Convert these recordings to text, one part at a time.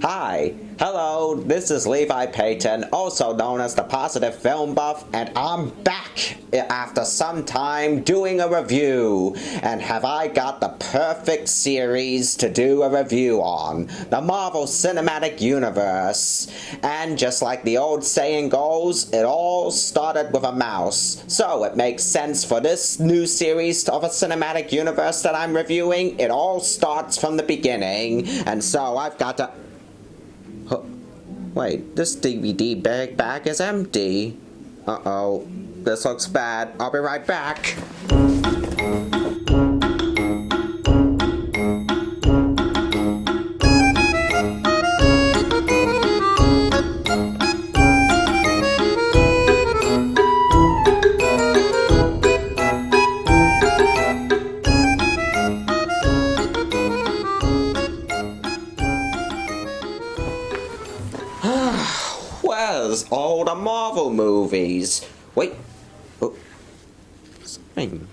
Hi, hello, this is Levi Payton, also known as the Positive Film Buff, and I'm back after some time doing a review. And have I got the perfect series to do a review on? The Marvel Cinematic Universe. And just like the old saying goes, it all started with a mouse. So it makes sense for this new series of a cinematic universe that I'm reviewing. It all starts from the beginning, and so I've got to... Wait, this DVD bag is empty. Uh-oh. This looks bad. I'll be right back. Where's all the Marvel movies? Wait. Oh. Something.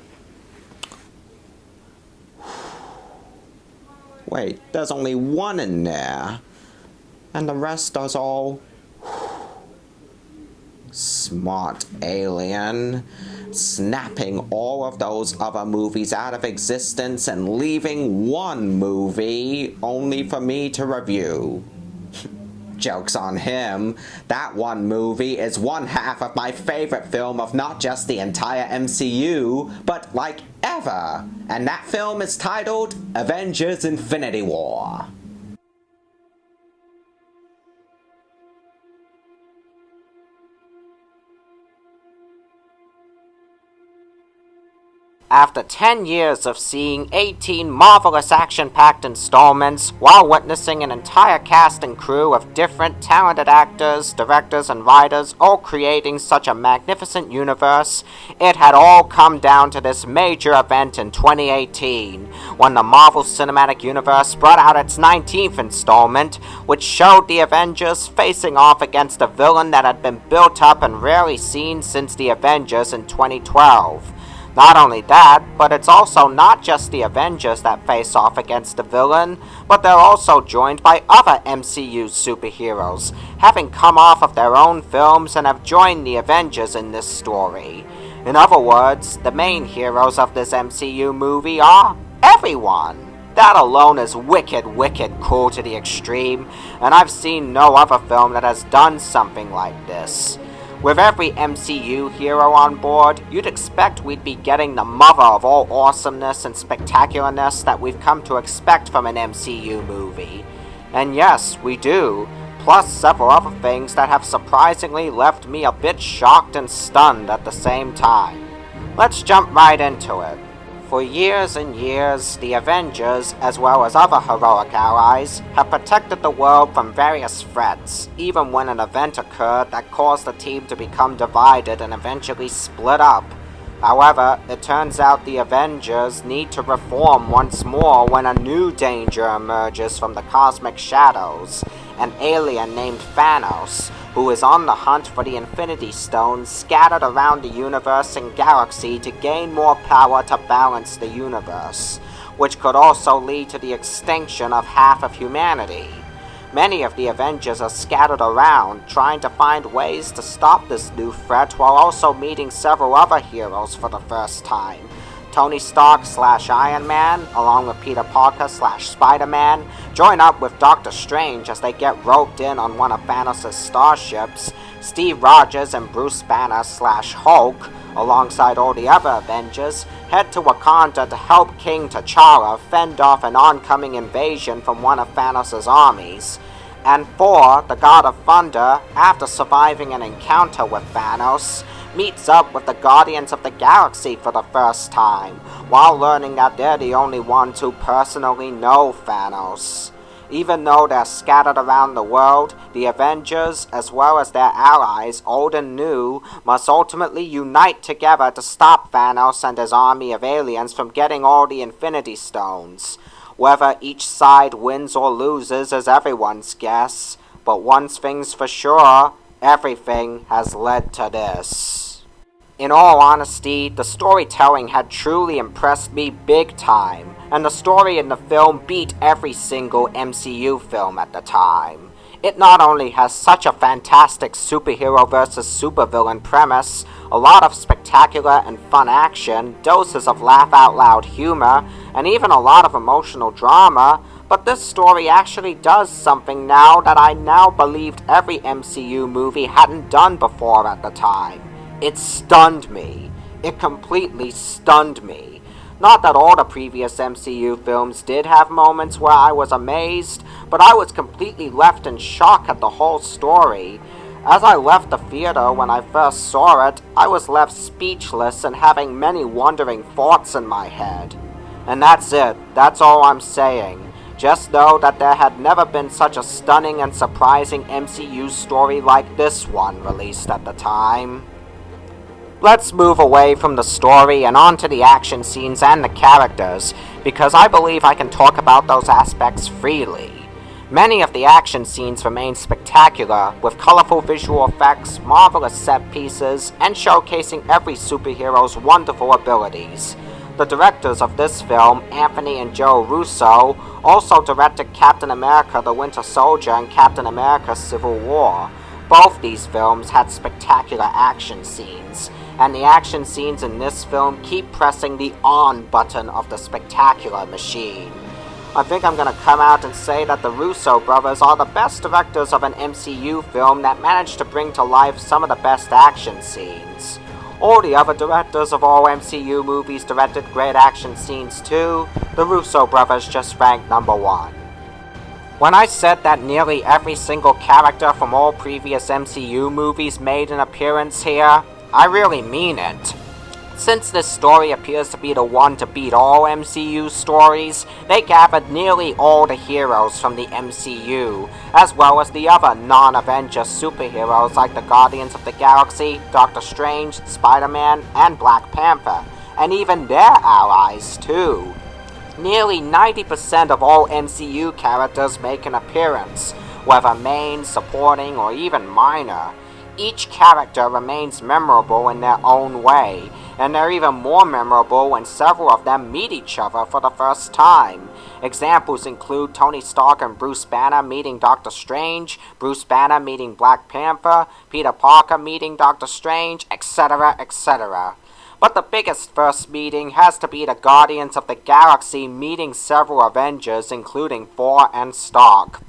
Wait, there's only one in there. And the rest is all... Smart alien. Snapping all of those other movies out of existence and leaving one movie only for me to review. Joke's on him. That one movie is one half of my favorite film of not just the entire MCU, but like ever. And that film is titled Avengers Infinity War. After 10 years of seeing 18 marvelous action-packed installments while witnessing an entire cast and crew of different talented actors, directors, and writers all creating such a magnificent universe, it had all come down to this major event in 2018, when the Marvel Cinematic Universe brought out its 19th installment, which showed the Avengers facing off against a villain that had been built up and rarely seen since the Avengers in 2012. Not only that, but it's also not just the Avengers that face off against the villain, but they're also joined by other MCU superheroes, having come off of their own films and have joined the Avengers in this story. In other words, the main heroes of this MCU movie are everyone. That alone is wicked cool to the extreme, and I've seen no other film that has done something like this. With every MCU hero on board, you'd expect we'd be getting the mother of all awesomeness and spectacularness that we've come to expect from an MCU movie. And yes, we do, plus several other things that have surprisingly left me a bit shocked and stunned at the same time. Let's jump right into it. For years and years, the Avengers, as well as other heroic allies, have protected the world from various threats, even when an event occurred that caused the team to become divided and eventually split up. However, it turns out the Avengers need to reform once more when a new danger emerges from the cosmic shadows, an alien named Thanos, who is on the hunt for the Infinity Stones scattered around the universe and galaxy to gain more power to balance the universe, which could also lead to the extinction of half of humanity. Many of the Avengers are scattered around, trying to find ways to stop this new threat while also meeting several other heroes for the first time. Tony Stark / Iron Man, along with Peter Parker / Spider-Man, join up with Doctor Strange as they get roped in on one of Thanos' starships. Steve Rogers and Bruce Banner / Hulk, alongside all the other Avengers, head to Wakanda to help King T'Challa fend off an oncoming invasion from one of Thanos' armies. And Thor, the God of Thunder, after surviving an encounter with Thanos, meets up with the Guardians of the Galaxy for the first time, while learning that they're the only ones who personally know Thanos. Even though they're scattered around the world, the Avengers, as well as their allies, old and new, must ultimately unite together to stop Thanos and his army of aliens from getting all the Infinity Stones. Whether each side wins or loses is everyone's guess, but one thing's for sure, everything has led to this. In all honesty, the storytelling had truly impressed me big time. and the story in the film beat every single MCU film at the time. It not only has such a fantastic superhero versus supervillain premise, a lot of spectacular and fun action, doses of laugh-out-loud humor, and even a lot of emotional drama, but this story actually does something now that I now believed every MCU movie hadn't done before at the time. It stunned me. It completely stunned me. Not that all the previous MCU films did have moments where I was amazed, but I was completely left in shock at the whole story. As I left the theater when I first saw it, I was left speechless and having many wondering thoughts in my head. And that's it. That's all I'm saying. Just know that there had never been such a stunning and surprising MCU story like this one released at the time. Let's move away from the story and onto the action scenes and the characters, because I believe I can talk about those aspects freely. Many of the action scenes remain spectacular, with colorful visual effects, marvelous set pieces, and showcasing every superhero's wonderful abilities. The directors of this film, Anthony and Joe Russo, also directed Captain America: The Winter Soldier and Captain America: Civil War. Both these films had spectacular action scenes, and the action scenes in this film keep pressing the on button of the spectacular machine. I think I'm gonna come out and say that the Russo brothers are the best directors of an MCU film that managed to bring to life some of the best action scenes. All the other directors of all MCU movies directed great action scenes too. The Russo brothers just ranked number one. When I said that nearly every single character from all previous MCU movies made an appearance here, I really mean it. Since this story appears to be the one to beat all MCU stories, they gathered nearly all the heroes from the MCU, as well as the other non-Avengers superheroes like the Guardians of the Galaxy, Doctor Strange, Spider-Man, and Black Panther, and even their allies too. Nearly 90% of all MCU characters make an appearance, whether main, supporting, or even minor. Each character remains memorable in their own way, and they're even more memorable when several of them meet each other for the first time. Examples include Tony Stark and Bruce Banner meeting Doctor Strange, Bruce Banner meeting Black Panther, Peter Parker meeting Doctor Strange, etc., etc. But the biggest first meeting has to be the Guardians of the Galaxy meeting several Avengers, including Thor and Stark.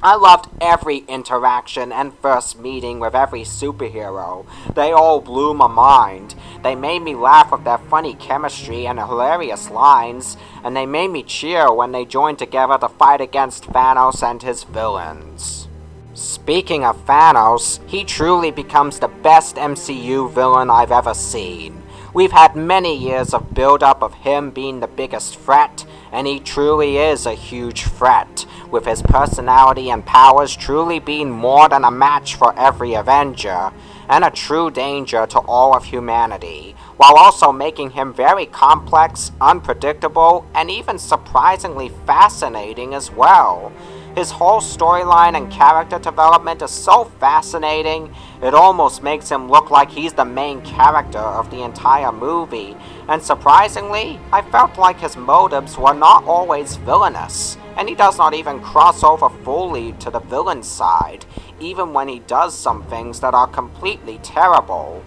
I loved every interaction and first meeting with every superhero. They all blew my mind. They made me laugh with their funny chemistry and hilarious lines, and they made me cheer when they joined together to fight against Thanos and his villains. Speaking of Thanos, he truly becomes the best MCU villain I've ever seen. We've had many years of build-up of him being the biggest threat, and he truly is a huge threat, with his personality and powers truly being more than a match for every Avenger, and a true danger to all of humanity, while also making him very complex, unpredictable, and even surprisingly fascinating as well. His whole storyline and character development is so fascinating, it almost makes him look like he's the main character of the entire movie, and surprisingly, I felt like his motives were not always villainous, and he does not even cross over fully to the villain side, even when he does some things that are completely terrible.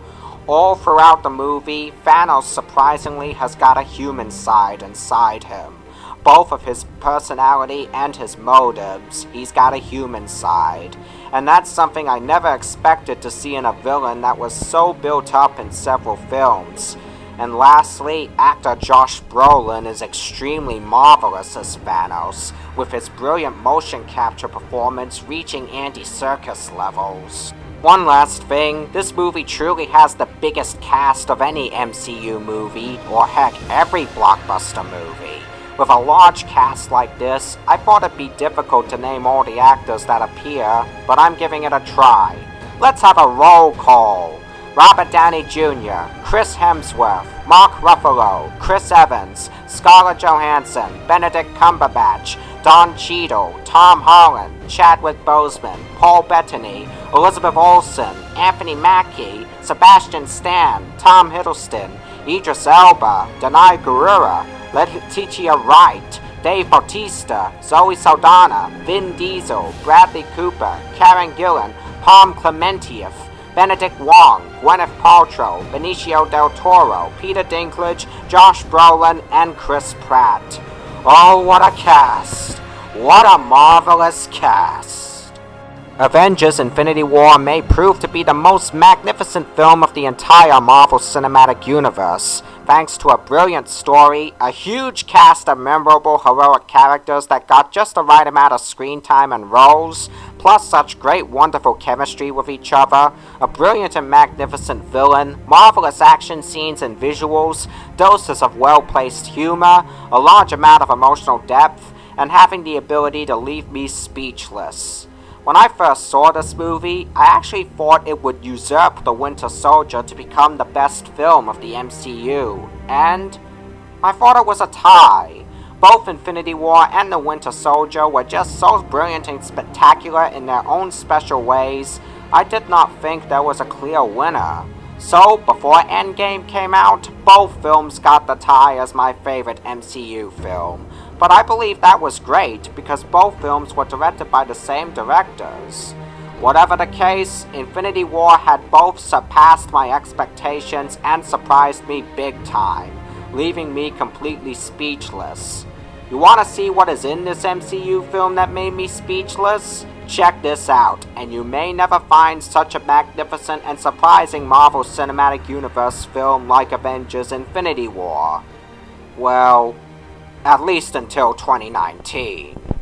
All throughout the movie, Thanos surprisingly has got a human side inside him. Both of his personality and his motives, he's got a human side. And that's something I never expected to see in a villain that was so built up in several films. And lastly, actor Josh Brolin is extremely marvelous as Thanos, with his brilliant motion capture performance reaching Andy Serkis levels. One last thing, this movie truly has the biggest cast of any MCU movie, or heck, every blockbuster movie. With a large cast like this, I thought it'd be difficult to name all the actors that appear, but I'm giving it a try. Let's have a roll call. Robert Downey Jr., Chris Hemsworth, Mark Ruffalo, Chris Evans, Scarlett Johansson, Benedict Cumberbatch, Don Cheadle, Tom Holland, Chadwick Boseman, Paul Bettany, Elizabeth Olsen, Anthony Mackie, Sebastian Stan, Tom Hiddleston, Idris Elba, Danai Gurira, Letitia Wright, Dave Bautista, Zoe Saldana, Vin Diesel, Bradley Cooper, Karen Gillan, Palm Clementieff, Benedict Wong, Gwyneth Paltrow, Benicio del Toro, Peter Dinklage, Josh Brolin, and Chris Pratt. Oh, what a cast! What a marvelous cast! Avengers Infinity War may prove to be the most magnificent film of the entire Marvel Cinematic Universe, thanks to a brilliant story, a huge cast of memorable heroic characters that got just the right amount of screen time and roles, plus such great wonderful chemistry with each other, a brilliant and magnificent villain, marvelous action scenes and visuals, doses of well-placed humor, a large amount of emotional depth, and having the ability to leave me speechless. When I first saw this movie, I actually thought it would usurp The Winter Soldier to become the best film of the MCU, and I thought it was a tie. Both Infinity War and The Winter Soldier were just so brilliant and spectacular in their own special ways, I did not think there was a clear winner. So, before Endgame came out, both films got the tie as my favorite MCU film. But I believe that was great because both films were directed by the same directors. Whatever the case, Infinity War had both surpassed my expectations and surprised me big time, leaving me completely speechless. You want to see what is in this MCU film that made me speechless? Check this out, and you may never find such a magnificent and surprising Marvel Cinematic Universe film like Avengers Infinity War. Well, at least until 2019.